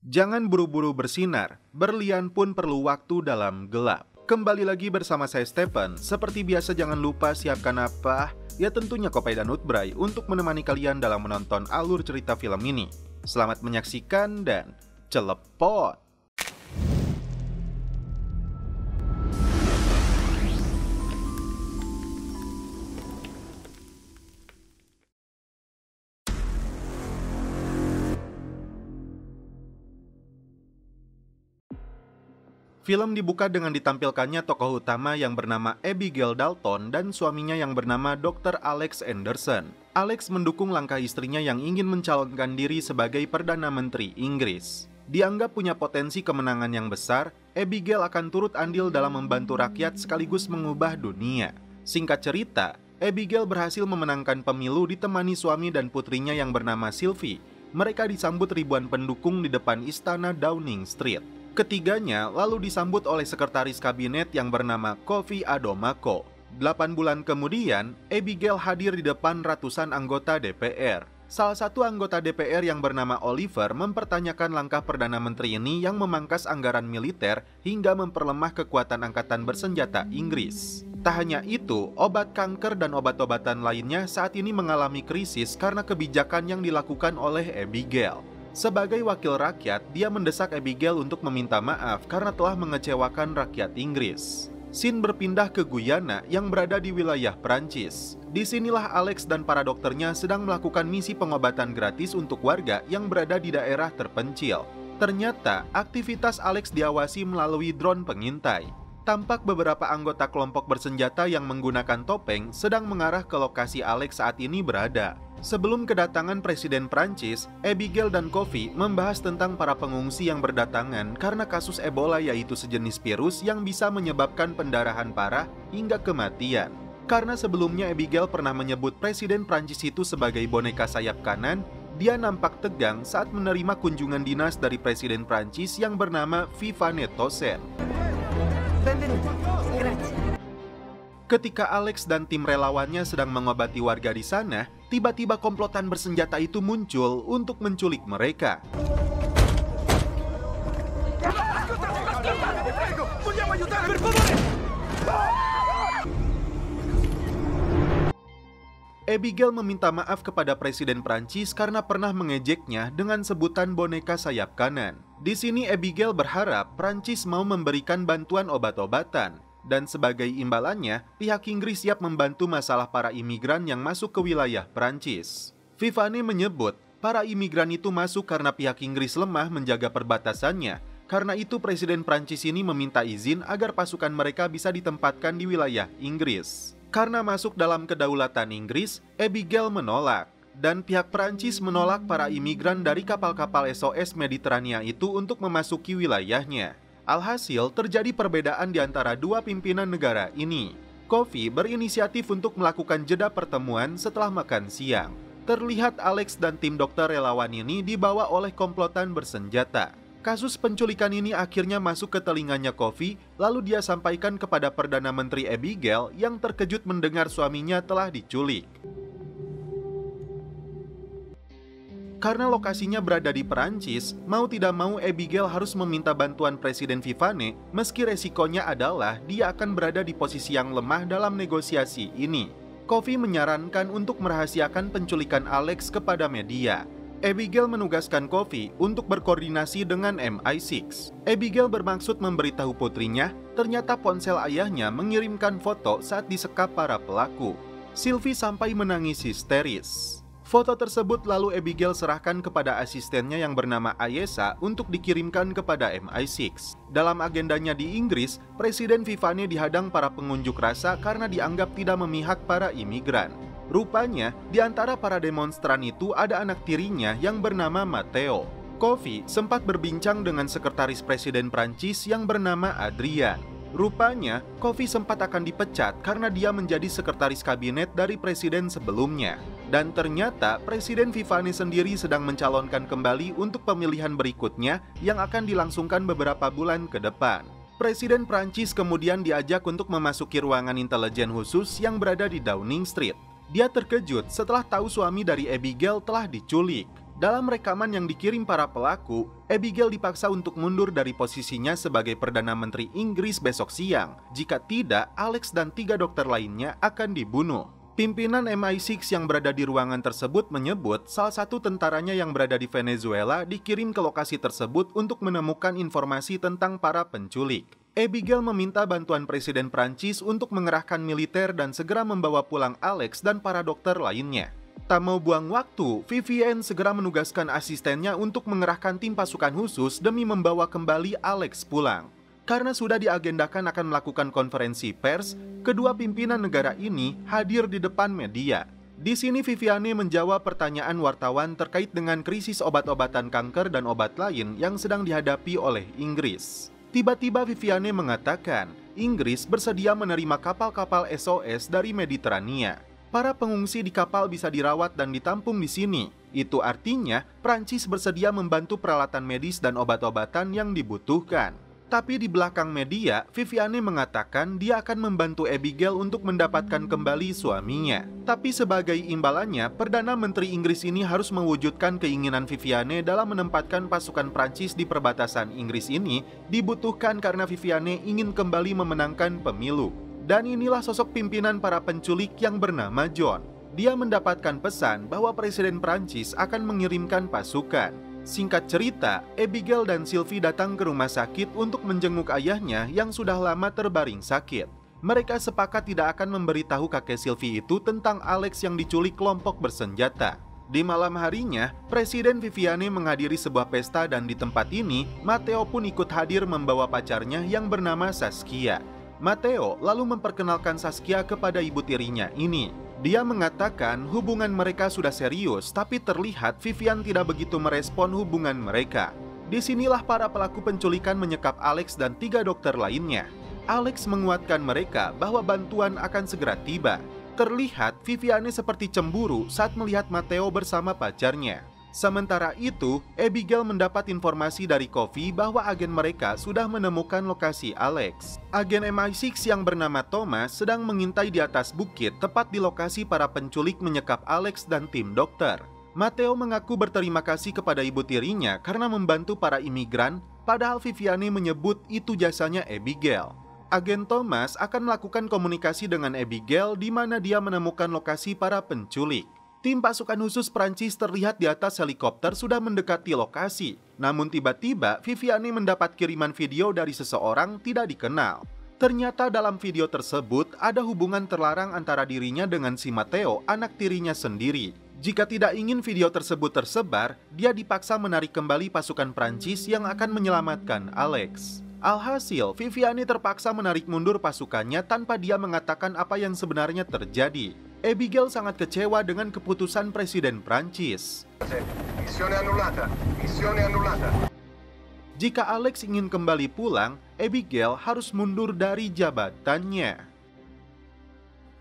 Jangan buru-buru bersinar, berlian pun perlu waktu dalam gelap. Kembali lagi bersama saya Stephen. Seperti biasa jangan lupa siapkan apa? Ya tentunya kopi dan Utbray untuk menemani kalian dalam menonton alur cerita film ini. Selamat menyaksikan dan celepot! Film dibuka dengan ditampilkannya tokoh utama yang bernama Abigail Dalton dan suaminya yang bernama Dr. Alex Anderson. Alex mendukung langkah istrinya yang ingin mencalonkan diri sebagai Perdana Menteri Inggris. Dianggap punya potensi kemenangan yang besar, Abigail akan turut andil dalam membantu rakyat sekaligus mengubah dunia. Singkat cerita, Abigail berhasil memenangkan pemilu ditemani suami dan putrinya yang bernama Sylvie. Mereka disambut ribuan pendukung di depan istana Downing Street. Ketiganya lalu disambut oleh sekretaris kabinet yang bernama Kofi Adomako. 8 bulan kemudian, Abigail hadir di depan ratusan anggota DPR. Salah satu anggota DPR yang bernama Oliver mempertanyakan langkah Perdana Menteri ini yang memangkas anggaran militer hingga memperlemah kekuatan angkatan bersenjata Inggris. Tak hanya itu, obat kanker dan obat-obatan lainnya saat ini mengalami krisis karena kebijakan yang dilakukan oleh Abigail. Sebagai wakil rakyat, dia mendesak Abigail untuk meminta maaf karena telah mengecewakan rakyat Inggris. Scene berpindah ke Guyana yang berada di wilayah Prancis. Disinilah Alex dan para dokternya sedang melakukan misi pengobatan gratis untuk warga yang berada di daerah terpencil. Ternyata, aktivitas Alex diawasi melalui drone pengintai. Tampak beberapa anggota kelompok bersenjata yang menggunakan topeng sedang mengarah ke lokasi Alex saat ini berada. Sebelum kedatangan Presiden Prancis, Abigail dan Kofi membahas tentang para pengungsi yang berdatangan karena kasus Ebola, yaitu sejenis virus yang bisa menyebabkan pendarahan parah hingga kematian. Karena sebelumnya Abigail pernah menyebut Presiden Prancis itu sebagai boneka sayap kanan, dia nampak tegang saat menerima kunjungan dinas dari Presiden Prancis yang bernama Vivane Tosen. Ketika Alex dan tim relawannya sedang mengobati warga di sana, tiba-tiba komplotan bersenjata itu muncul untuk menculik mereka. Abigail meminta maaf kepada Presiden Prancis karena pernah mengejeknya dengan sebutan boneka sayap kanan. Di sini Abigail berharap Prancis mau memberikan bantuan obat-obatan. Dan sebagai imbalannya, pihak Inggris siap membantu masalah para imigran yang masuk ke wilayah Prancis. Vivane menyebut, para imigran itu masuk karena pihak Inggris lemah menjaga perbatasannya. Karena itu Presiden Prancis ini meminta izin agar pasukan mereka bisa ditempatkan di wilayah Inggris. Karena masuk dalam kedaulatan Inggris, Abigail menolak. Dan pihak Prancis menolak para imigran dari kapal-kapal SOS Mediterania itu untuk memasuki wilayahnya. Alhasil, terjadi perbedaan di antara dua pimpinan negara ini. Kofi berinisiatif untuk melakukan jeda pertemuan setelah makan siang. Terlihat Alex dan tim dokter relawan ini dibawa oleh komplotan bersenjata. Kasus penculikan ini akhirnya masuk ke telinganya Kofi, lalu dia sampaikan kepada Perdana Menteri Abigail yang terkejut mendengar suaminya telah diculik. Karena lokasinya berada di Perancis, mau tidak mau Abigail harus meminta bantuan Presiden Vivane, meski resikonya adalah dia akan berada di posisi yang lemah dalam negosiasi ini. Kofi menyarankan untuk merahasiakan penculikan Alex kepada media. Abigail menugaskan Kofi untuk berkoordinasi dengan MI6. Abigail bermaksud memberitahu putrinya, ternyata ponsel ayahnya mengirimkan foto saat disekap para pelaku. Sylvie sampai menangis histeris. Foto tersebut lalu Abigail serahkan kepada asistennya yang bernama Ayesa untuk dikirimkan kepada MI6. Dalam agendanya di Inggris, Presiden Vivane dihadang para pengunjuk rasa karena dianggap tidak memihak para imigran. Rupanya, di antara para demonstran itu ada anak tirinya yang bernama Matteo. Kofi sempat berbincang dengan sekretaris Presiden Prancis yang bernama Adrian. Rupanya, Kofi sempat akan dipecat karena dia menjadi sekretaris kabinet dari presiden sebelumnya. Dan ternyata Presiden Vivane sendiri sedang mencalonkan kembali untuk pemilihan berikutnya yang akan dilangsungkan beberapa bulan ke depan. Presiden Prancis kemudian diajak untuk memasuki ruangan intelijen khusus yang berada di Downing Street. Dia terkejut setelah tahu suami dari Abigail telah diculik. Dalam rekaman yang dikirim para pelaku, Abigail dipaksa untuk mundur dari posisinya sebagai Perdana Menteri Inggris besok siang. Jika tidak, Alex dan 3 dokter lainnya akan dibunuh. Pimpinan MI6 yang berada di ruangan tersebut menyebut salah satu tentaranya yang berada di Venezuela dikirim ke lokasi tersebut untuk menemukan informasi tentang para penculik. Abigail meminta bantuan Presiden Prancis untuk mengerahkan militer dan segera membawa pulang Alex dan para dokter lainnya. Tak mau buang waktu, Vivienne segera menugaskan asistennya untuk mengerahkan tim pasukan khusus demi membawa kembali Alex pulang. Karena sudah diagendakan akan melakukan konferensi pers, kedua pimpinan negara ini hadir di depan media. Di sini Viviane menjawab pertanyaan wartawan terkait dengan krisis obat-obatan kanker dan obat lain yang sedang dihadapi oleh Inggris. Tiba-tiba Viviane mengatakan, Inggris bersedia menerima kapal-kapal SOS dari Mediterania. Para pengungsi di kapal bisa dirawat dan ditampung di sini. Itu artinya Prancis bersedia membantu peralatan medis dan obat-obatan yang dibutuhkan. Tapi di belakang media, Viviane mengatakan dia akan membantu Abigail untuk mendapatkan kembali suaminya. Tapi sebagai imbalannya, Perdana Menteri Inggris ini harus mewujudkan keinginan Viviane dalam menempatkan pasukan Prancis di perbatasan Inggris ini dibutuhkan karena Viviane ingin kembali memenangkan pemilu. Dan inilah sosok pimpinan para penculik yang bernama John. Dia mendapatkan pesan bahwa Presiden Prancis akan mengirimkan pasukan. Singkat cerita, Abigail dan Sylvie datang ke rumah sakit untuk menjenguk ayahnya yang sudah lama terbaring sakit. Mereka sepakat tidak akan memberitahu kakek Sylvie itu tentang Alex yang diculik kelompok bersenjata. Di malam harinya, Presiden Viviane menghadiri sebuah pesta dan di tempat ini, Matteo pun ikut hadir membawa pacarnya yang bernama Saskia. Matteo lalu memperkenalkan Saskia kepada ibu tirinya ini. Dia mengatakan hubungan mereka sudah serius, tapi terlihat Vivian tidak begitu merespon hubungan mereka. Disinilah para pelaku penculikan menyekap Alex dan 3 dokter lainnya. Alex menguatkan mereka bahwa bantuan akan segera tiba. Terlihat Viviane seperti cemburu saat melihat Matteo bersama pacarnya. Sementara itu, Abigail mendapat informasi dari Coffee bahwa agen mereka sudah menemukan lokasi Alex. Agen MI6 yang bernama Thomas sedang mengintai di atas bukit tepat di lokasi para penculik menyekap Alex dan tim dokter. Matteo mengaku berterima kasih kepada ibu tirinya karena membantu para imigran, padahal Viviane menyebut itu jasanya Abigail. Agen Thomas akan melakukan komunikasi dengan Abigail di mana dia menemukan lokasi para penculik. Tim pasukan khusus Prancis terlihat di atas helikopter sudah mendekati lokasi. Namun tiba-tiba Viviane mendapat kiriman video dari seseorang tidak dikenal. Ternyata dalam video tersebut ada hubungan terlarang antara dirinya dengan si Matteo, anak tirinya sendiri. Jika tidak ingin video tersebut tersebar, dia dipaksa menarik kembali pasukan Prancis yang akan menyelamatkan Alex. Alhasil, Viviane terpaksa menarik mundur pasukannya tanpa dia mengatakan apa yang sebenarnya terjadi. Abigail sangat kecewa dengan keputusan Presiden Prancis. Jika Alex ingin kembali pulang, Abigail harus mundur dari jabatannya.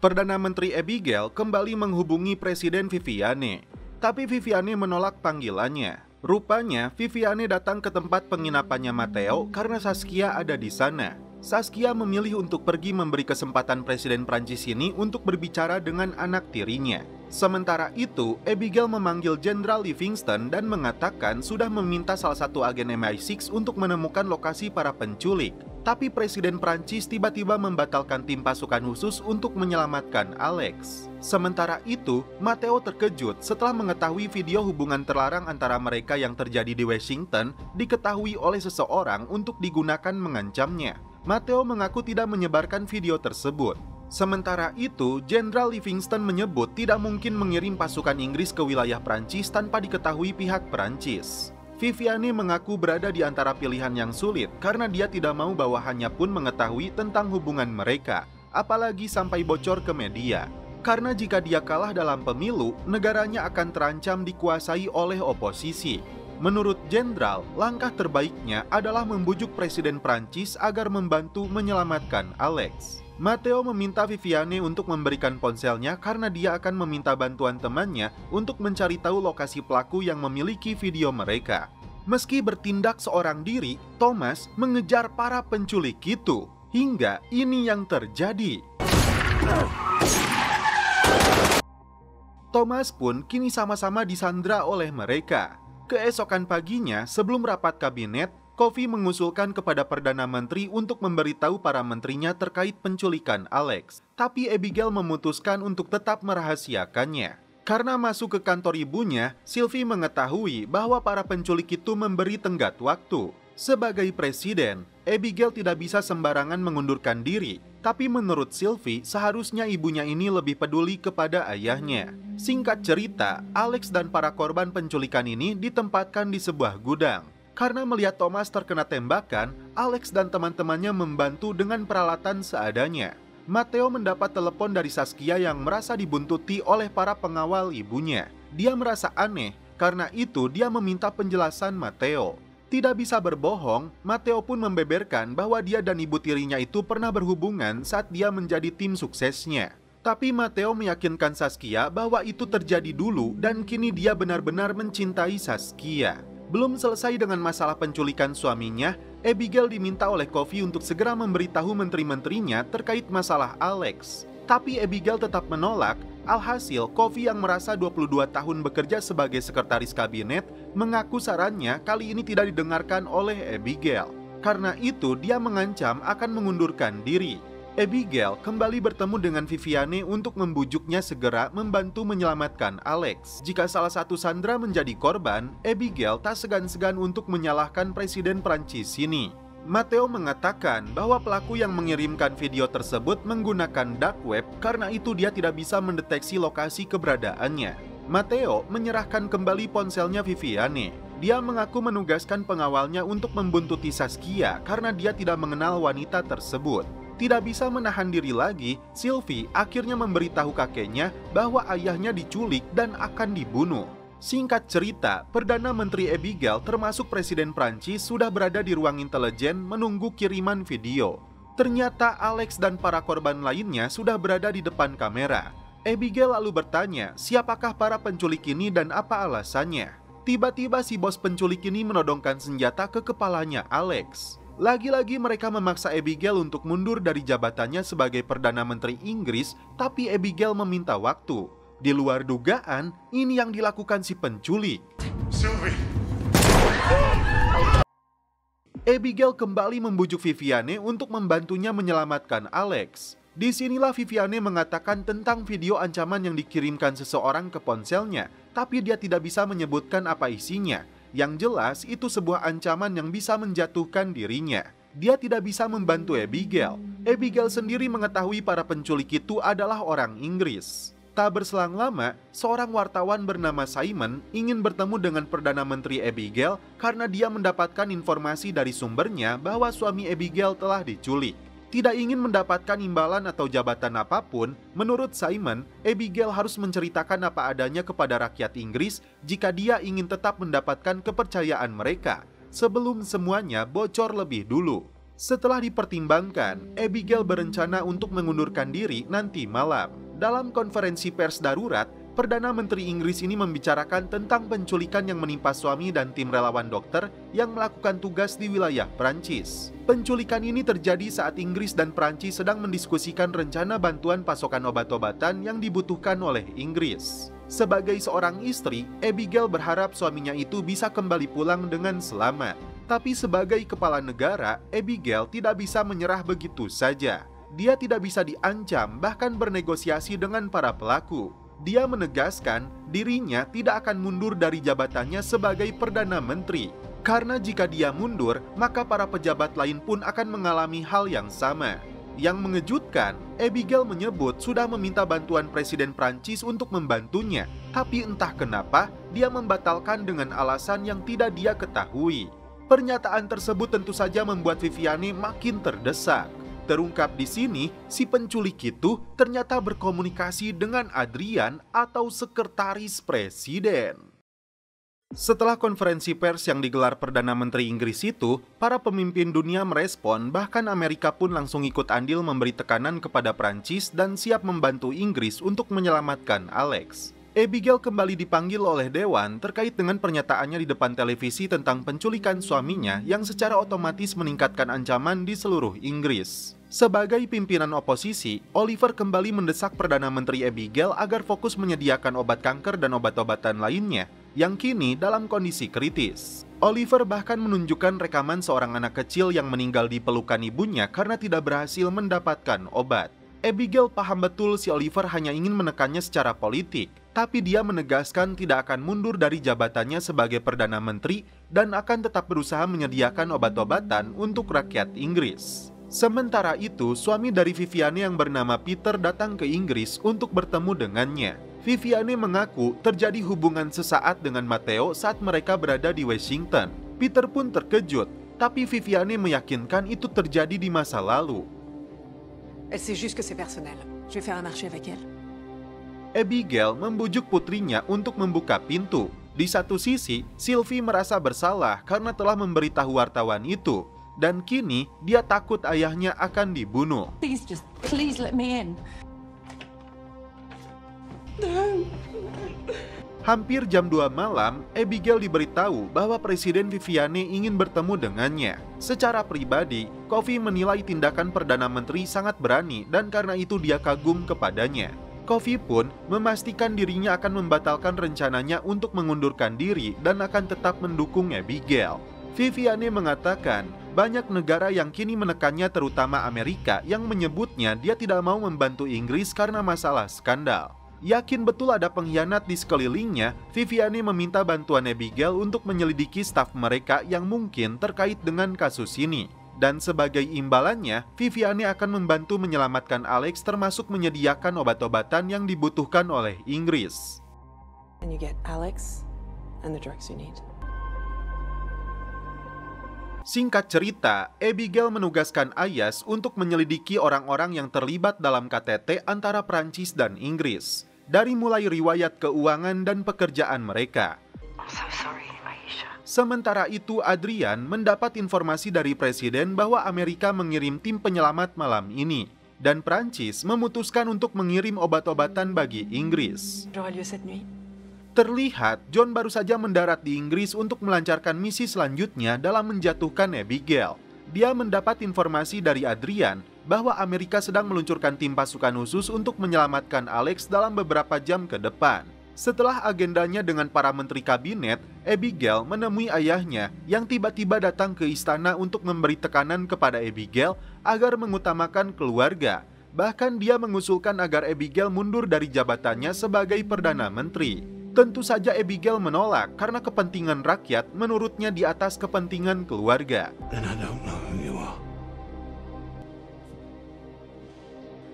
Perdana Menteri Abigail kembali menghubungi Presiden Viviane, tapi Viviane menolak panggilannya. Rupanya, Viviane datang ke tempat penginapannya Matteo karena Saskia ada di sana. Saskia memilih untuk pergi memberi kesempatan Presiden Prancis ini untuk berbicara dengan anak tirinya. Sementara itu, Abigail memanggil Jenderal Livingston dan mengatakan sudah meminta salah satu agen MI6 untuk menemukan lokasi para penculik. Tapi Presiden Prancis tiba-tiba membatalkan tim pasukan khusus untuk menyelamatkan Alex. Sementara itu, Matteo terkejut setelah mengetahui video hubungan terlarang antara mereka yang terjadi di Washington diketahui oleh seseorang untuk digunakan mengancamnya. Matteo mengaku tidak menyebarkan video tersebut. Sementara itu, Jenderal Livingston menyebut tidak mungkin mengirim pasukan Inggris ke wilayah Prancis tanpa diketahui pihak Prancis. Viviane mengaku berada di antara pilihan yang sulit karena dia tidak mau bawahannya pun mengetahui tentang hubungan mereka, apalagi sampai bocor ke media. Karena jika dia kalah dalam pemilu, negaranya akan terancam dikuasai oleh oposisi. Menurut Jenderal, langkah terbaiknya adalah membujuk Presiden Prancis agar membantu menyelamatkan Alex. Matteo meminta Viviane untuk memberikan ponselnya karena dia akan meminta bantuan temannya untuk mencari tahu lokasi pelaku yang memiliki video mereka. Meski bertindak seorang diri, Thomas mengejar para penculik itu. Hingga ini yang terjadi. Thomas pun kini sama-sama disandra oleh mereka. Keesokan paginya, sebelum rapat kabinet, Coffey mengusulkan kepada Perdana Menteri untuk memberitahu para menterinya terkait penculikan Alex. Tapi Abigail memutuskan untuk tetap merahasiakannya. Karena masuk ke kantor ibunya, Sylvie mengetahui bahwa para penculik itu memberi tenggat waktu. Sebagai presiden, Abigail tidak bisa sembarangan mengundurkan diri. Tapi menurut Sylvie, seharusnya ibunya ini lebih peduli kepada ayahnya. Singkat cerita, Alex dan para korban penculikan ini ditempatkan di sebuah gudang. Karena melihat Thomas terkena tembakan, Alex dan teman-temannya membantu dengan peralatan seadanya. Matteo mendapat telepon dari Saskia yang merasa dibuntuti oleh para pengawal ibunya. Dia merasa aneh, karena itu dia meminta penjelasan Matteo. Tidak bisa berbohong, Matteo pun membeberkan bahwa dia dan ibu tirinya itu pernah berhubungan saat dia menjadi tim suksesnya. Tapi Matteo meyakinkan Saskia bahwa itu terjadi dulu dan kini dia benar-benar mencintai Saskia. Belum selesai dengan masalah penculikan suaminya, Abigail diminta oleh Coffey untuk segera memberitahu menteri-menterinya terkait masalah Alex. Tapi Abigail tetap menolak. Alhasil, Coffey yang merasa 22 tahun bekerja sebagai sekretaris kabinet mengaku sarannya kali ini tidak didengarkan oleh Abigail. Karena itu, dia mengancam akan mengundurkan diri. Abigail kembali bertemu dengan Viviane untuk membujuknya segera membantu menyelamatkan Alex. Jika salah satu sandera menjadi korban, Abigail tak segan-segan untuk menyalahkan Presiden Prancis ini. Matteo mengatakan bahwa pelaku yang mengirimkan video tersebut menggunakan dark web, karena itu dia tidak bisa mendeteksi lokasi keberadaannya. Matteo menyerahkan kembali ponselnya Viviane. Dia mengaku menugaskan pengawalnya untuk membuntuti Saskia karena dia tidak mengenal wanita tersebut. Tidak bisa menahan diri lagi, Sylvie akhirnya memberitahu kakeknya bahwa ayahnya diculik dan akan dibunuh. Singkat cerita, Perdana Menteri Abigail termasuk Presiden Prancis sudah berada di ruang intelijen menunggu kiriman video. Ternyata Alex dan para korban lainnya sudah berada di depan kamera. Abigail lalu bertanya, siapakah para penculik ini dan apa alasannya? Tiba-tiba si bos penculik ini menodongkan senjata ke kepalanya Alex. Lagi-lagi mereka memaksa Abigail untuk mundur dari jabatannya sebagai Perdana Menteri Inggris, tapi Abigail meminta waktu. Di luar dugaan, ini yang dilakukan si penculik. Sylvie. Abigail kembali membujuk Viviane untuk membantunya menyelamatkan Alex. Disinilah Viviane mengatakan tentang video ancaman yang dikirimkan seseorang ke ponselnya, tapi dia tidak bisa menyebutkan apa isinya. Yang jelas, itu sebuah ancaman yang bisa menjatuhkan dirinya. Dia tidak bisa membantu Abigail. Abigail sendiri mengetahui para penculik itu adalah orang Inggris. Tak berselang lama, seorang wartawan bernama Simon ingin bertemu dengan Perdana Menteri Abigail karena dia mendapatkan informasi dari sumbernya bahwa suami Abigail telah diculik. Tidak ingin mendapatkan imbalan atau jabatan apapun, menurut Simon, Abigail harus menceritakan apa adanya kepada rakyat Inggris jika dia ingin tetap mendapatkan kepercayaan mereka, sebelum semuanya bocor lebih dulu. Setelah dipertimbangkan, Abigail berencana untuk mengundurkan diri nanti malam. Dalam konferensi pers darurat, Perdana Menteri Inggris ini membicarakan tentang penculikan yang menimpa suami dan tim relawan dokter yang melakukan tugas di wilayah Prancis. Penculikan ini terjadi saat Inggris dan Prancis sedang mendiskusikan rencana bantuan pasokan obat-obatan yang dibutuhkan oleh Inggris. Sebagai seorang istri, Abigail berharap suaminya itu bisa kembali pulang dengan selamat. Tapi sebagai kepala negara, Abigail tidak bisa menyerah begitu saja. Dia tidak bisa diancam, bahkan bernegosiasi dengan para pelaku. Dia menegaskan dirinya tidak akan mundur dari jabatannya sebagai Perdana Menteri. Karena jika dia mundur, maka para pejabat lain pun akan mengalami hal yang sama. Yang mengejutkan, Abigail menyebut sudah meminta bantuan Presiden Prancis untuk membantunya. Tapi entah kenapa, dia membatalkan dengan alasan yang tidak dia ketahui. Pernyataan tersebut tentu saja membuat Viviane makin terdesak. Terungkap di sini, si penculik itu ternyata berkomunikasi dengan Adrian atau sekretaris presiden. Setelah konferensi pers yang digelar Perdana Menteri Inggris itu, para pemimpin dunia merespon, bahkan Amerika pun langsung ikut andil memberi tekanan kepada Prancis dan siap membantu Inggris untuk menyelamatkan Alex. Abigail kembali dipanggil oleh Dewan terkait dengan pernyataannya di depan televisi tentang penculikan suaminya yang secara otomatis meningkatkan ancaman di seluruh Inggris. Sebagai pimpinan oposisi, Oliver kembali mendesak Perdana Menteri Abigail agar fokus menyediakan obat kanker dan obat-obatan lainnya yang kini dalam kondisi kritis. Oliver bahkan menunjukkan rekaman seorang anak kecil yang meninggal di pelukan ibunya karena tidak berhasil mendapatkan obat. Abigail paham betul si Oliver hanya ingin menekannya secara politik, tapi dia menegaskan tidak akan mundur dari jabatannya sebagai Perdana Menteri dan akan tetap berusaha menyediakan obat-obatan untuk rakyat Inggris. Sementara itu, suami dari Viviane yang bernama Peter datang ke Inggris untuk bertemu dengannya. Viviane mengaku terjadi hubungan sesaat dengan Matteo saat mereka berada di Washington. Peter pun terkejut, tapi Viviane meyakinkan itu terjadi di masa lalu. Elle sait juste que c'est personnel. Je vais faire un marché avec elle. Abigail membujuk putrinya untuk membuka pintu. Di satu sisi, Sylvie merasa bersalah karena telah memberitahu wartawan itu. Dan kini dia takut ayahnya akan dibunuh. Please let me in. Hampir jam 2 malam, Abigail diberitahu bahwa Presiden Viviane ingin bertemu dengannya. Secara pribadi, Coffee menilai tindakan Perdana Menteri sangat berani dan karena itu dia kagum kepadanya. Coffee pun memastikan dirinya akan membatalkan rencananya untuk mengundurkan diri dan akan tetap mendukung Abigail. Viviane mengatakan, banyak negara yang kini menekannya terutama Amerika yang menyebutnya dia tidak mau membantu Inggris karena masalah skandal. Yakin betul ada pengkhianat di sekelilingnya, Viviane meminta bantuan Abigail untuk menyelidiki staf mereka yang mungkin terkait dengan kasus ini. Dan sebagai imbalannya, Viviane akan membantu menyelamatkan Alex termasuk menyediakan obat-obatan yang dibutuhkan oleh Inggris. And you get Alex and the drugs you need. Singkat cerita, Abigail menugaskan Ayas untuk menyelidiki orang-orang yang terlibat dalam KTT antara Prancis dan Inggris, dari mulai riwayat keuangan dan pekerjaan mereka. I'm so sorry, Aisha. Sementara itu, Adrian mendapat informasi dari Presiden bahwa Amerika mengirim tim penyelamat malam ini, dan Prancis memutuskan untuk mengirim obat-obatan bagi Inggris. J'aurai lieu cette nuit. Terlihat, John baru saja mendarat di Inggris untuk melancarkan misi selanjutnya dalam menjatuhkan Abigail. Dia mendapat informasi dari Adrian bahwa Amerika sedang meluncurkan tim pasukan khusus untuk menyelamatkan Alex dalam beberapa jam ke depan. Setelah agendanya dengan para menteri kabinet, Abigail menemui ayahnya yang tiba-tiba datang ke istana untuk memberi tekanan kepada Abigail agar mengutamakan keluarga. Bahkan dia mengusulkan agar Abigail mundur dari jabatannya sebagai Perdana Menteri. Tentu saja Abigail menolak karena kepentingan rakyat menurutnya di atas kepentingan keluarga.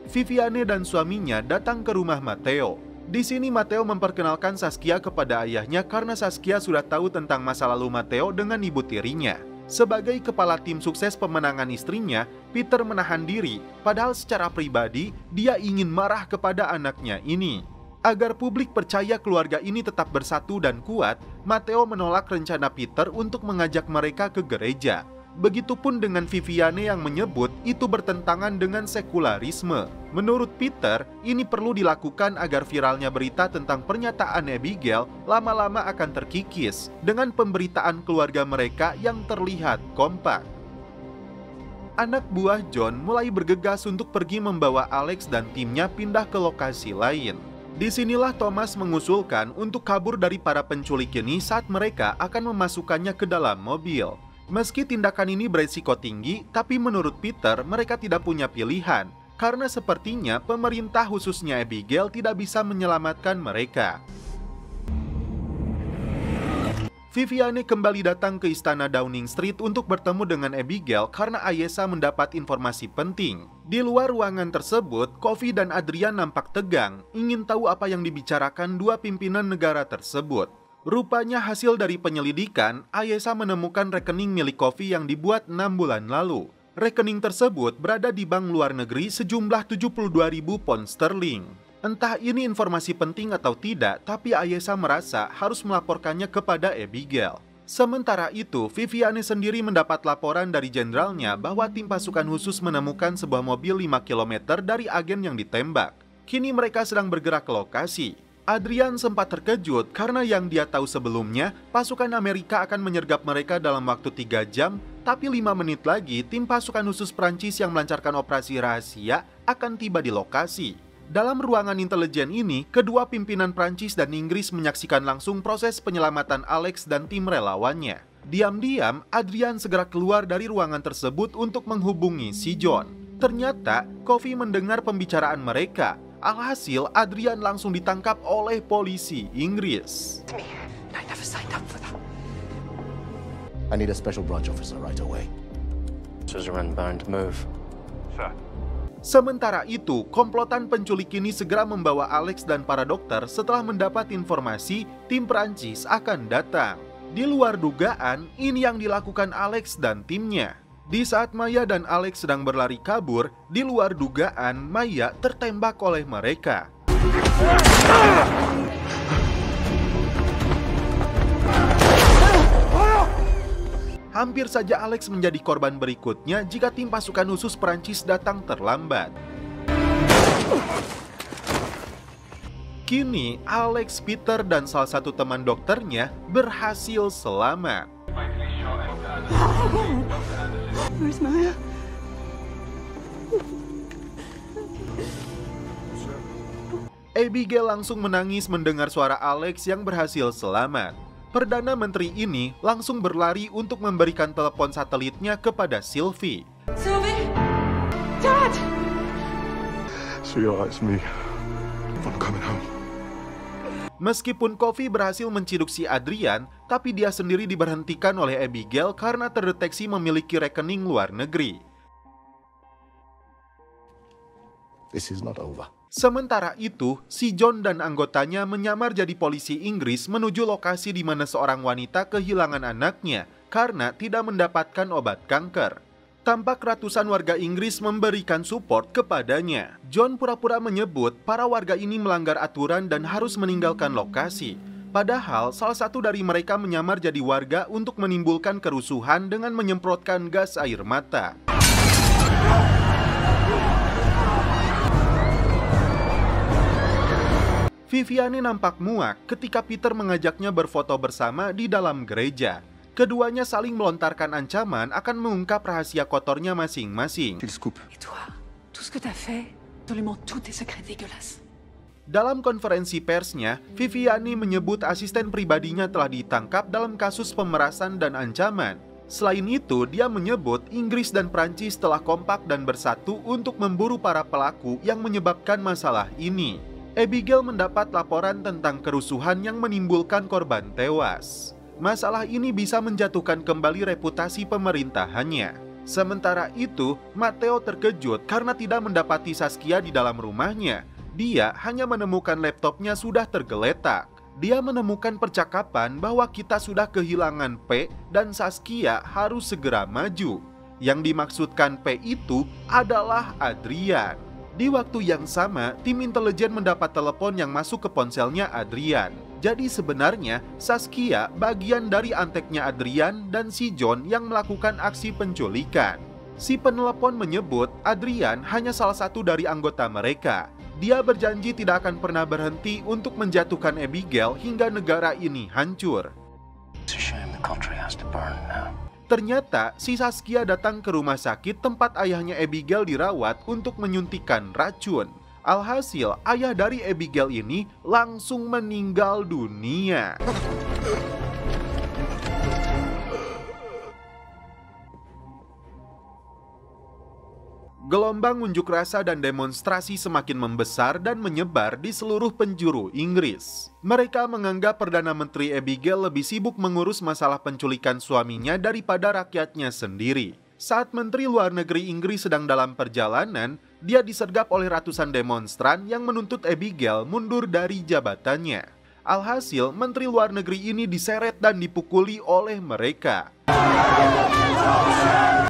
Viviane dan suaminya datang ke rumah Matteo. Di sini Matteo memperkenalkan Saskia kepada ayahnya karena Saskia sudah tahu tentang masa lalu Matteo dengan ibu tirinya. Sebagai kepala tim sukses pemenangan istrinya, Peter menahan diri, padahal secara pribadi dia ingin marah kepada anaknya ini. Agar publik percaya keluarga ini tetap bersatu dan kuat, Matteo menolak rencana Peter untuk mengajak mereka ke gereja. Begitupun dengan Viviane yang menyebut itu bertentangan dengan sekularisme. Menurut Peter, ini perlu dilakukan agar viralnya berita tentang pernyataan Abigail lama-lama akan terkikis dengan pemberitaan keluarga mereka yang terlihat kompak. Anak buah John mulai bergegas untuk pergi membawa Alex dan timnya pindah ke lokasi lain. Disinilah Thomas mengusulkan untuk kabur dari para penculik ini saat mereka akan memasukkannya ke dalam mobil. Meski tindakan ini berisiko tinggi, tapi menurut Peter mereka tidak punya pilihan, karena sepertinya pemerintah khususnya Abigail tidak bisa menyelamatkan mereka. Viviane kembali datang ke istana Downing Street untuk bertemu dengan Abigail karena Ayesha mendapat informasi penting. Di luar ruangan tersebut, Coffee dan Adrian nampak tegang, ingin tahu apa yang dibicarakan dua pimpinan negara tersebut. Rupanya hasil dari penyelidikan, Ayesha menemukan rekening milik Coffee yang dibuat 6 bulan lalu. Rekening tersebut berada di bank luar negeri sejumlah 72.000 pound sterling. Entah ini informasi penting atau tidak, tapi Ayesha merasa harus melaporkannya kepada Abigail. Sementara itu, Viviane sendiri mendapat laporan dari jenderalnya bahwa tim pasukan khusus menemukan sebuah mobil 5 km dari agen yang ditembak. Kini mereka sedang bergerak ke lokasi. Adrian sempat terkejut karena yang dia tahu sebelumnya, pasukan Amerika akan menyergap mereka dalam waktu 3 jam Tapi 5 menit lagi, tim pasukan khusus Prancis yang melancarkan operasi rahasia akan tiba di lokasi. Dalam ruangan intelijen ini, kedua pimpinan Prancis dan Inggris menyaksikan langsung proses penyelamatan Alex dan tim relawannya. Diam-diam, Adrian segera keluar dari ruangan tersebut untuk menghubungi si John. Ternyata, Coffee mendengar pembicaraan mereka. Alhasil, Adrian langsung ditangkap oleh polisi Inggris. I never signed up for that. I need a special branch officer right away. Suzerain bound to move. Sir. Sementara itu, komplotan penculik ini segera membawa Alex dan para dokter setelah mendapat informasi tim Prancis akan datang. Di luar dugaan, ini yang dilakukan Alex dan timnya. Di saat Maya dan Alex sedang berlari kabur, di luar dugaan Maya tertembak oleh mereka. Hampir saja Alex menjadi korban berikutnya jika tim pasukan khusus Prancis datang terlambat. Kini, Alex, Peter, dan salah satu teman dokternya berhasil selamat. Where's Maya? Abigail langsung menangis mendengar suara Alex yang berhasil selamat. Perdana Menteri ini langsung berlari untuk memberikan telepon satelitnya kepada Sylvie. Sylvie? Dad! So it's me. I'm coming home. Meskipun Coffee berhasil menciduk si Adrian, tapi dia sendiri diberhentikan oleh Abigail karena terdeteksi memiliki rekening luar negeri. This is not over. Sementara itu, si John dan anggotanya menyamar jadi polisi Inggris menuju lokasi di mana seorang wanita kehilangan anaknya karena tidak mendapatkan obat kanker. Tampak ratusan warga Inggris memberikan support kepadanya. John pura-pura menyebut para warga ini melanggar aturan dan harus meninggalkan lokasi. Padahal salah satu dari mereka menyamar jadi warga untuk menimbulkan kerusuhan dengan menyemprotkan gas air mata. Viviane nampak muak ketika Peter mengajaknya berfoto bersama di dalam gereja. Keduanya saling melontarkan ancaman akan mengungkap rahasia kotornya masing-masing. Et toi, tout ce que t'as fait, absolument tous tes secrets dégueulasses. Dalam konferensi persnya, Viviane menyebut asisten pribadinya telah ditangkap dalam kasus pemerasan dan ancaman. Selain itu, dia menyebut Inggris dan Prancis telah kompak dan bersatu untuk memburu para pelaku yang menyebabkan masalah ini. Abigail mendapat laporan tentang kerusuhan yang menimbulkan korban tewas. Masalah ini bisa menjatuhkan kembali reputasi pemerintahannya. Sementara itu, Matteo terkejut karena tidak mendapati Saskia di dalam rumahnya. Dia hanya menemukan laptopnya sudah tergeletak. Dia menemukan percakapan bahwa kita sudah kehilangan P dan Saskia harus segera maju. Yang dimaksudkan P itu adalah Adrian. Di waktu yang sama, tim intelijen mendapat telepon yang masuk ke ponselnya Adrian. Jadi sebenarnya, Saskia bagian dari anteknya Adrian dan si John yang melakukan aksi penculikan. Si penelepon menyebut Adrian hanya salah satu dari anggota mereka. Dia berjanji tidak akan pernah berhenti untuk menjatuhkan Abigail hingga negara ini hancur. It's a shame the country has to burn now. Ternyata, si Saskia datang ke rumah sakit tempat ayahnya Abigail dirawat untuk menyuntikkan racun. Alhasil, ayah dari Abigail ini langsung meninggal dunia. Gelombang unjuk rasa dan demonstrasi semakin membesar dan menyebar di seluruh penjuru Inggris. Mereka menganggap Perdana Menteri Abigail lebih sibuk mengurus masalah penculikan suaminya daripada rakyatnya sendiri. Saat Menteri Luar Negeri Inggris sedang dalam perjalanan, dia disergap oleh ratusan demonstran yang menuntut Abigail mundur dari jabatannya. Alhasil, Menteri Luar Negeri ini diseret dan dipukuli oleh mereka.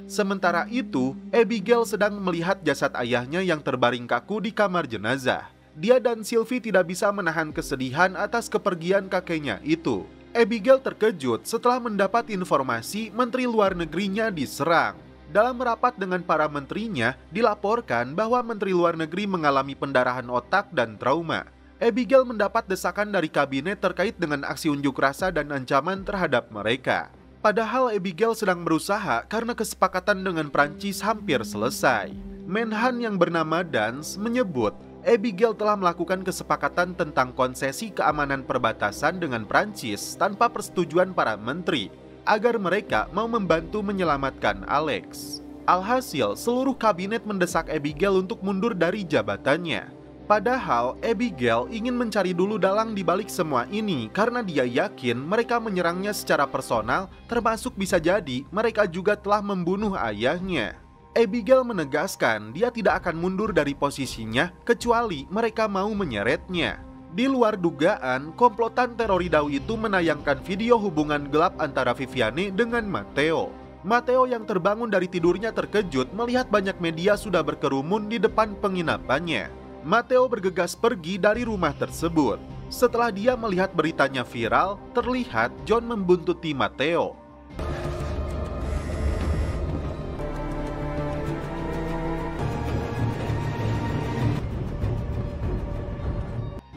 Sementara itu, Abigail sedang melihat jasad ayahnya yang terbaring kaku di kamar jenazah. Dia dan Sylvie tidak bisa menahan kesedihan atas kepergian kakeknya itu. Abigail terkejut setelah mendapat informasi Menteri Luar Negerinya diserang. Dalam rapat dengan para menterinya, dilaporkan bahwa Menteri Luar Negeri mengalami pendarahan otak dan trauma. Abigail mendapat desakan dari kabinet terkait dengan aksi unjuk rasa dan ancaman terhadap mereka. Padahal Abigail sedang berusaha karena kesepakatan dengan Prancis hampir selesai. Menhan yang bernama Dance menyebut Abigail telah melakukan kesepakatan tentang konsesi keamanan perbatasan dengan Prancis tanpa persetujuan para menteri agar mereka mau membantu menyelamatkan Alex. Alhasil, seluruh kabinet mendesak Abigail untuk mundur dari jabatannya. Padahal Abigail ingin mencari dulu dalang di balik semua ini karena dia yakin mereka menyerangnya secara personal, termasuk bisa jadi mereka juga telah membunuh ayahnya. Abigail menegaskan dia tidak akan mundur dari posisinya kecuali mereka mau menyeretnya. Di luar dugaan, komplotan teroridau itu menayangkan video hubungan gelap antara Viviane dengan Matteo. Matteo yang terbangun dari tidurnya terkejut melihat banyak media sudah berkerumun di depan penginapannya. Matteo bergegas pergi dari rumah tersebut. Setelah dia melihat beritanya viral, terlihat John membuntuti Matteo.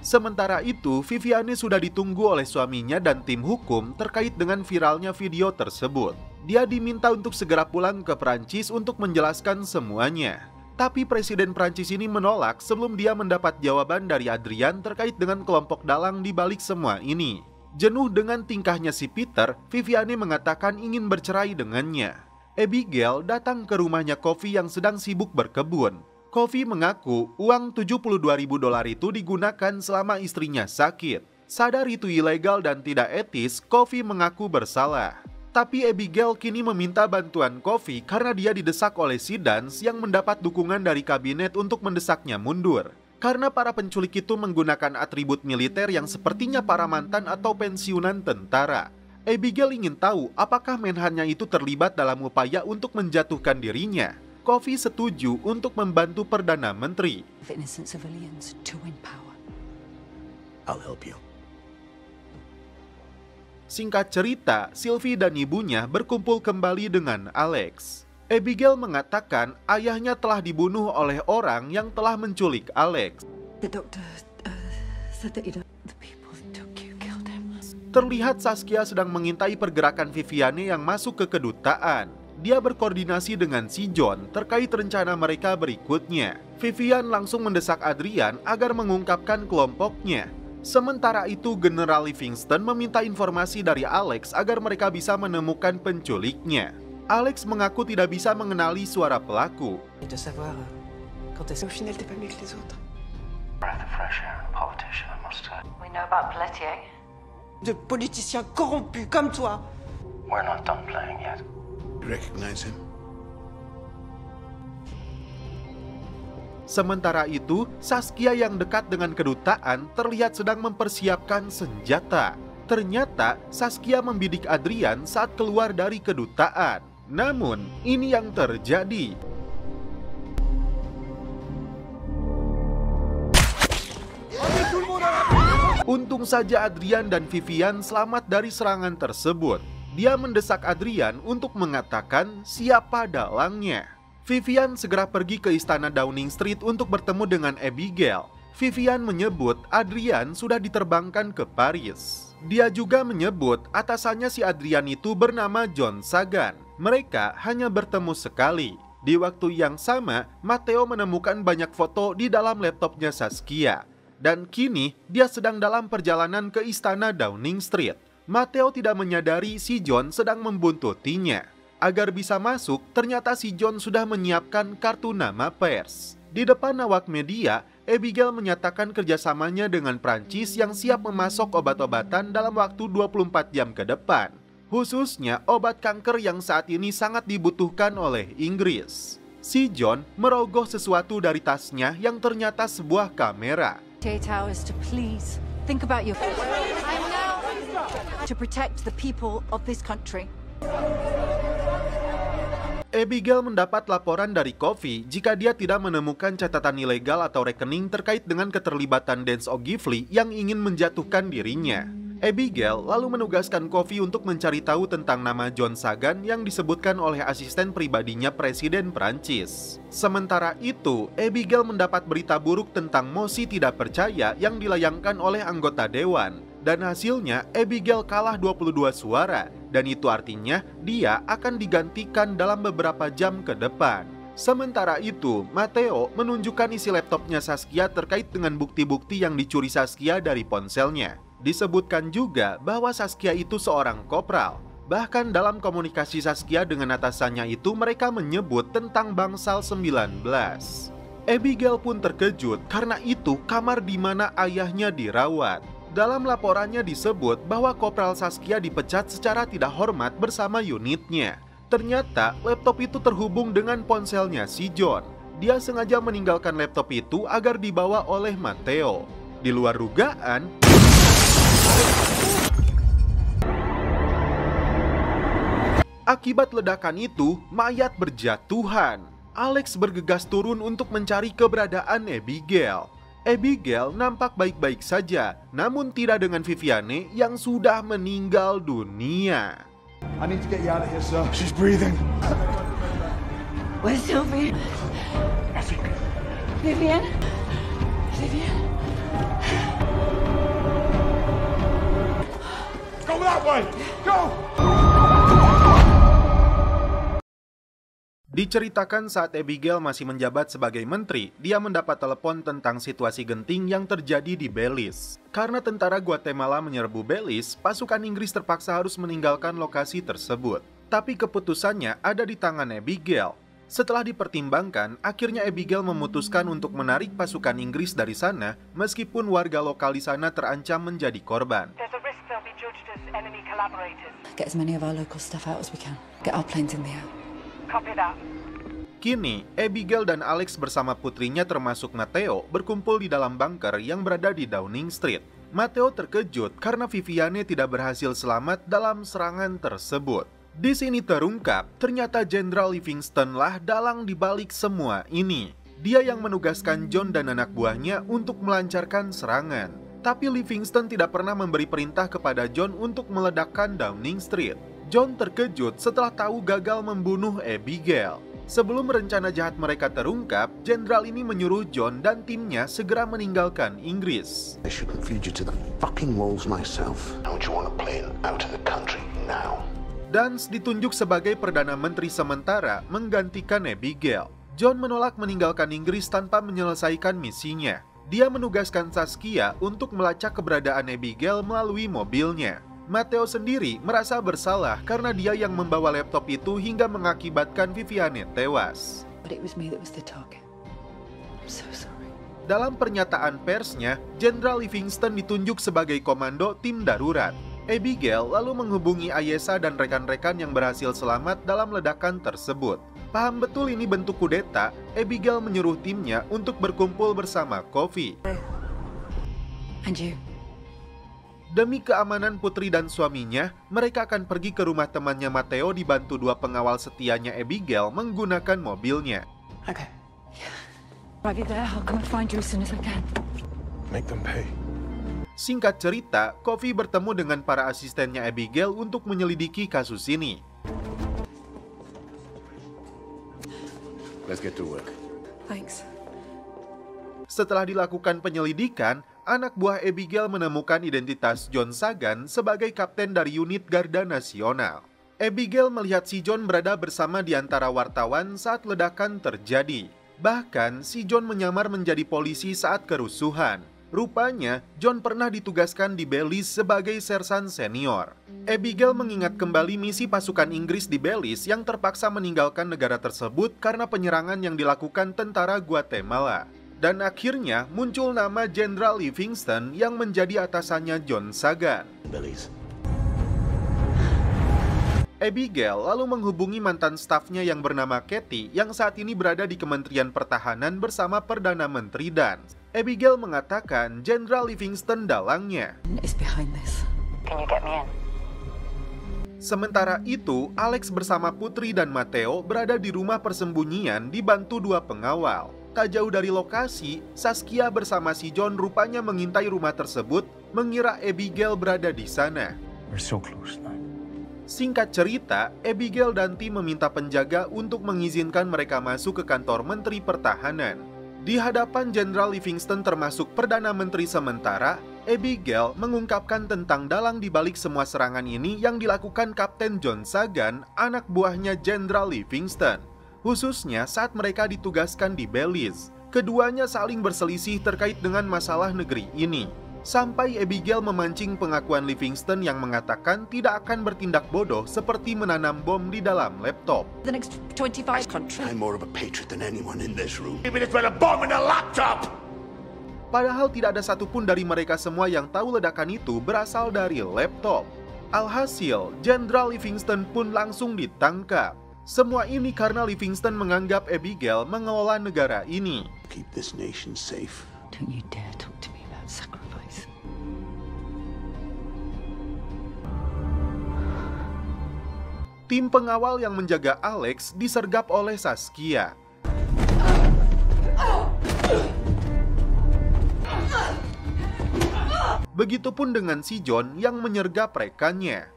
Sementara itu, Viviane sudah ditunggu oleh suaminya dan tim hukum terkait dengan viralnya video tersebut. Dia diminta untuk segera pulang ke Prancis untuk menjelaskan semuanya. Tapi Presiden Prancis ini menolak sebelum dia mendapat jawaban dari Adrian terkait dengan kelompok dalang di balik semua ini. Jenuh dengan tingkahnya si Peter, Viviane mengatakan ingin bercerai dengannya. Abigail datang ke rumahnya Coffee yang sedang sibuk berkebun. Coffee mengaku uang $72.000 itu digunakan selama istrinya sakit. Sadar itu ilegal dan tidak etis, Coffee mengaku bersalah. Tapi Abigail kini meminta bantuan Coffee karena dia didesak oleh si Dance yang mendapat dukungan dari kabinet untuk mendesaknya mundur. Karena para penculik itu menggunakan atribut militer yang sepertinya para mantan atau pensiunan tentara. Abigail ingin tahu apakah menhannya itu terlibat dalam upaya untuk menjatuhkan dirinya. Coffee setuju untuk membantu Perdana Menteri. Innocent civilians to win power. I'll help you. Singkat cerita, Sylvie dan ibunya berkumpul kembali dengan Alex. Abigail mengatakan ayahnya telah dibunuh oleh orang yang telah menculik Alex. The doctor said that the people who took you killed him. Terlihat Saskia sedang mengintai pergerakan Viviane yang masuk ke kedutaan. Dia berkoordinasi dengan si John terkait rencana mereka berikutnya. Vivian langsung mendesak Adrian agar mengungkapkan kelompoknya. Sementara itu, General Livingston meminta informasi dari Alex agar mereka bisa menemukan penculiknya. Alex mengaku tidak bisa mengenali suara pelaku. De savoir quand est-ce au final t'es pas mieux que les autres. Breath of fresh air and a politician, I must say. We know about Pelletier. De politiciens corrompus comme toi. We're not done playing yet. Recognize him? Sementara itu, Saskia yang dekat dengan kedutaan terlihat sedang mempersiapkan senjata. Ternyata, Saskia membidik Adrian saat keluar dari kedutaan. Namun, ini yang terjadi. Untung saja Adrian dan Vivian selamat dari serangan tersebut. Dia mendesak Adrian untuk mengatakan siapa dalangnya. Vivian segera pergi ke istana Downing Street untuk bertemu dengan Abigail. Vivian menyebut Adrian sudah diterbangkan ke Paris. Dia juga menyebut atasannya si Adrian itu bernama John Sagan. Mereka hanya bertemu sekali. Di waktu yang sama, Matteo menemukan banyak foto di dalam laptopnya Saskia. Dan kini dia sedang dalam perjalanan ke istana Downing Street. Matteo tidak menyadari si John sedang membuntutinya. Agar bisa masuk, ternyata si John sudah menyiapkan kartu nama pers. Di depan awak media, Abigail menyatakan kerjasamanya dengan Prancis yang siap memasok obat-obatan dalam waktu 24 jam ke depan. Khususnya obat kanker yang saat ini sangat dibutuhkan oleh Inggris. Si John merogoh sesuatu dari tasnya yang ternyata sebuah kamera. Towers to please think about your to protect the people of this country. Abigail mendapat laporan dari Coffee jika dia tidak menemukan catatan ilegal atau rekening terkait dengan keterlibatan Dance Ogilvy yang ingin menjatuhkan dirinya. Abigail lalu menugaskan Coffee untuk mencari tahu tentang nama John Sagan yang disebutkan oleh asisten pribadinya Presiden Prancis. Sementara itu, Abigail mendapat berita buruk tentang mosi tidak percaya yang dilayangkan oleh anggota dewan. Dan hasilnya Abigail kalah 22 suara, dan itu artinya dia akan digantikan dalam beberapa jam ke depan. Sementara itu, Matteo menunjukkan isi laptopnya Saskia terkait dengan bukti-bukti yang dicuri Saskia dari ponselnya. Disebutkan juga bahwa Saskia itu seorang kopral. Bahkan dalam komunikasi Saskia dengan atasannya itu mereka menyebut tentang bangsal 19. Abigail pun terkejut karena itu kamar di mana ayahnya dirawat. Dalam laporannya disebut bahwa Kopral Saskia dipecat secara tidak hormat bersama unitnya. Ternyata laptop itu terhubung dengan ponselnya si John. Dia sengaja meninggalkan laptop itu agar dibawa oleh Matteo. Di luar dugaan, akibat ledakan itu, mayat berjatuhan. Alex bergegas turun untuk mencari keberadaan Abigail. Abigail nampak baik-baik saja, namun tidak dengan Viviane yang sudah meninggal dunia. I need to get you out of here, sir. She's breathing. Where's Sylvie? Vivian? Vivian? Go that way! Go! Diceritakan saat Abigail masih menjabat sebagai menteri, dia mendapat telepon tentang situasi genting yang terjadi di Belize. Karena tentara Guatemala menyerbu Belize, pasukan Inggris terpaksa harus meninggalkan lokasi tersebut. Tapi keputusannya ada di tangan Abigail. Setelah dipertimbangkan, akhirnya Abigail memutuskan untuk menarik pasukan Inggris dari sana, meskipun warga lokal di sana terancam menjadi korban. There's a risk they'll be judged as enemy collaborators. Get as many of our local stuff out as we can. Get our planes in the air. Copy that. Kini, Abigail dan Alex bersama putrinya termasuk Matteo berkumpul di dalam bunker yang berada di Downing Street. Matteo terkejut karena Viviane tidak berhasil selamat dalam serangan tersebut. Di sini terungkap, ternyata Jenderal Livingston lah dalang dibalik semua ini. Dia yang menugaskan John dan anak buahnya untuk melancarkan serangan. Tapi Livingston tidak pernah memberi perintah kepada John untuk meledakkan Downing Street. John terkejut setelah tahu gagal membunuh Abigail. Sebelum rencana jahat mereka terungkap, jenderal ini menyuruh John dan timnya segera meninggalkan Inggris. I should feed you to the fucking wolves myself. Don't you want a plane out of the country now? Dance ditunjuk sebagai Perdana Menteri sementara menggantikan Abigail. John menolak meninggalkan Inggris tanpa menyelesaikan misinya. Dia menugaskan Saskia untuk melacak keberadaan Abigail melalui mobilnya. Matteo sendiri merasa bersalah karena dia yang membawa laptop itu hingga mengakibatkan Viviane tewas. But it was me that was the target. I'm so sorry. Dalam pernyataan persnya, Jenderal Livingston ditunjuk sebagai komando tim darurat. Abigail lalu menghubungi Ayesha dan rekan-rekan yang berhasil selamat dalam ledakan tersebut. Paham betul ini bentuk kudeta, Abigail menyuruh timnya untuk berkumpul bersama Coffee. And you? Demi keamanan putri dan suaminya, mereka akan pergi ke rumah temannya Matteo dibantu dua pengawal setianya Abigail menggunakan mobilnya. Okay. Right there, I'll come and find you as soon as I can. Make them pay. Singkat cerita, Coffee bertemu dengan para asistennya Abigail untuk menyelidiki kasus ini. Let's get to work. Thanks. Setelah dilakukan penyelidikan, anak buah Abigail menemukan identitas John Sagan sebagai kapten dari unit Garda Nasional. Abigail melihat si John berada bersama di antara wartawan saat ledakan terjadi. Bahkan, si John menyamar menjadi polisi saat kerusuhan. Rupanya, John pernah ditugaskan di Belize sebagai sersan senior. Abigail mengingat kembali misi pasukan Inggris di Belize yang terpaksa meninggalkan negara tersebut karena penyerangan yang dilakukan tentara Guatemala. Dan akhirnya muncul nama Jenderal Livingston yang menjadi atasannya John Sagan. Belize. Abigail lalu menghubungi mantan stafnya yang bernama Katie yang saat ini berada di Kementerian Pertahanan bersama Perdana Menteri Dance. Abigail mengatakan Jenderal Livingston dalangnya. Is behind this. Can you get me in? Sementara itu, Alex bersama Putri dan Matteo berada di rumah persembunyian dibantu dua pengawal. Tak jauh dari lokasi, Saskia bersama si John rupanya mengintai rumah tersebut, mengira Abigail berada di sana. We're so close now. Singkat cerita, Abigail dan tim meminta penjaga untuk mengizinkan mereka masuk ke kantor Menteri Pertahanan. Di hadapan Jenderal Livingston termasuk Perdana Menteri sementara, Abigail mengungkapkan tentang dalang dibalik semua serangan ini yang dilakukan Kapten John Sagan, anak buahnya Jenderal Livingston. Khususnya saat mereka ditugaskan di Belize. Keduanya saling berselisih terkait dengan masalah negeri ini. Sampai Abigail memancing pengakuan Livingston yang mengatakan tidak akan bertindak bodoh seperti menanam bom di dalam laptop. The next 25 countries. I'm more of a patriot than anyone in this room. Even if it's a bomb in a laptop! Padahal tidak ada satupun dari mereka semua yang tahu ledakan itu berasal dari laptop. Alhasil, Jenderal Livingston pun langsung ditangkap. Semua ini karena Livingston menganggap Abigail mengelola negara ini. Keep this nation safe. Don't you dare talk to me about sacrifice. Tim pengawal yang menjaga Alex disergap oleh Saskia. Begitupun dengan si John yang menyergap rekannya.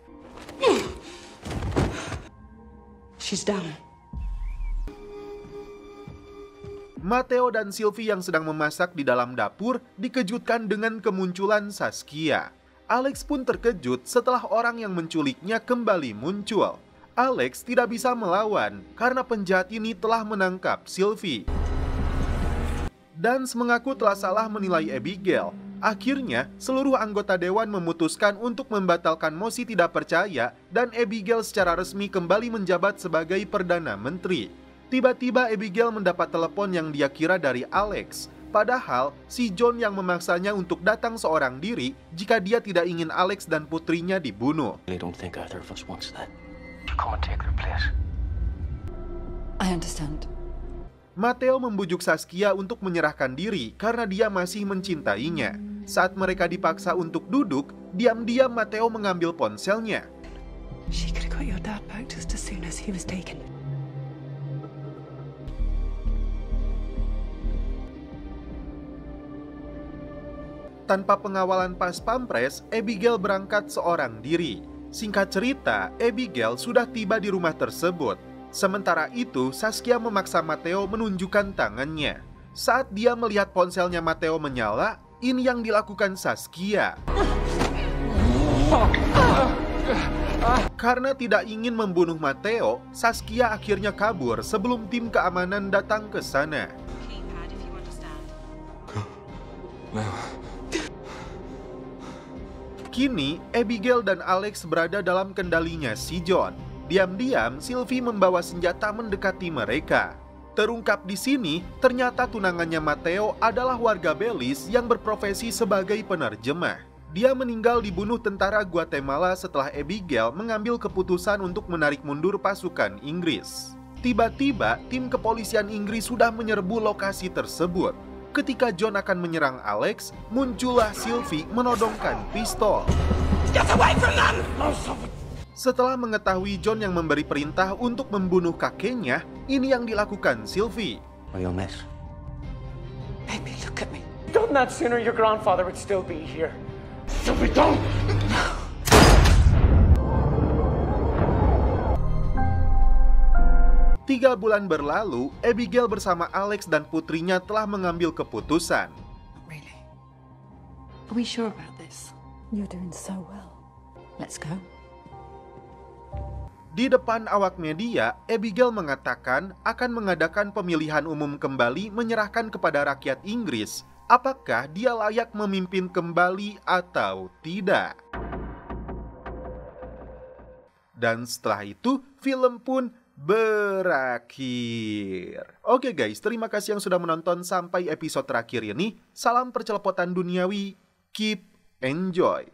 She's down. Matteo dan Sylvie yang sedang memasak di dalam dapur dikejutkan dengan kemunculan Saskia. Alex pun terkejut setelah orang yang menculiknya kembali muncul. Alex tidak bisa melawan karena penjahat ini telah menangkap Sylvie. Dance mengaku telah salah menilai Abigail. Akhirnya, seluruh anggota dewan memutuskan untuk membatalkan mosi tidak percaya dan Abigail secara resmi kembali menjabat sebagai Perdana Menteri. Tiba-tiba Abigail mendapat telepon yang dia kira dari Alex. Padahal, si John yang memaksanya untuk datang seorang diri jika dia tidak ingin Alex dan putrinya dibunuh. I don't think either of us wants that. Come and take their place. I understand. Matteo membujuk Saskia untuk menyerahkan diri karena dia masih mencintainya. Saat mereka dipaksa untuk duduk, diam-diam Matteo mengambil ponselnya. She could have got your dad back just as soon as he was taken. Tanpa pengawalan pas pampres, Abigail berangkat seorang diri. Singkat cerita, Abigail sudah tiba di rumah tersebut. Sementara itu, Saskia memaksa Matteo menunjukkan tangannya. Saat dia melihat ponselnya Matteo menyala, ini yang dilakukan Saskia. Karena tidak ingin membunuh Matteo, Saskia akhirnya kabur sebelum tim keamanan datang ke sana. Kini, Abigail dan Alex berada dalam kendalinya si John. Diam-diam, Sylvie membawa senjata mendekati mereka. Terungkap di sini, ternyata tunangannya Matteo adalah warga Belize yang berprofesi sebagai penerjemah. Dia meninggal dibunuh tentara Guatemala setelah Abigail mengambil keputusan untuk menarik mundur pasukan Inggris. Tiba-tiba, tim kepolisian Inggris sudah menyerbu lokasi tersebut. Ketika John akan menyerang Alex, muncullah Sylvie menodongkan pistol. Get away from them! Setelah mengetahui John yang memberi perintah untuk membunuh kakeknya, ini yang dilakukan Sylvie. Real mess. Baby, look at me. Done that sooner, your grandfather would still be here. Sylvie, don't! 3 bulan berlalu, Abigail bersama Alex dan putrinya telah mengambil keputusan. Really? Are we sure about this? You're doing so well. Let's go. Di depan awak media, Abigail mengatakan akan mengadakan pemilihan umum kembali menyerahkan kepada rakyat Inggris apakah dia layak memimpin kembali atau tidak. Dan setelah itu, film pun berakhir. Oke guys, terima kasih yang sudah menonton sampai episode terakhir ini. Salam percelepotan duniawi, keep enjoy.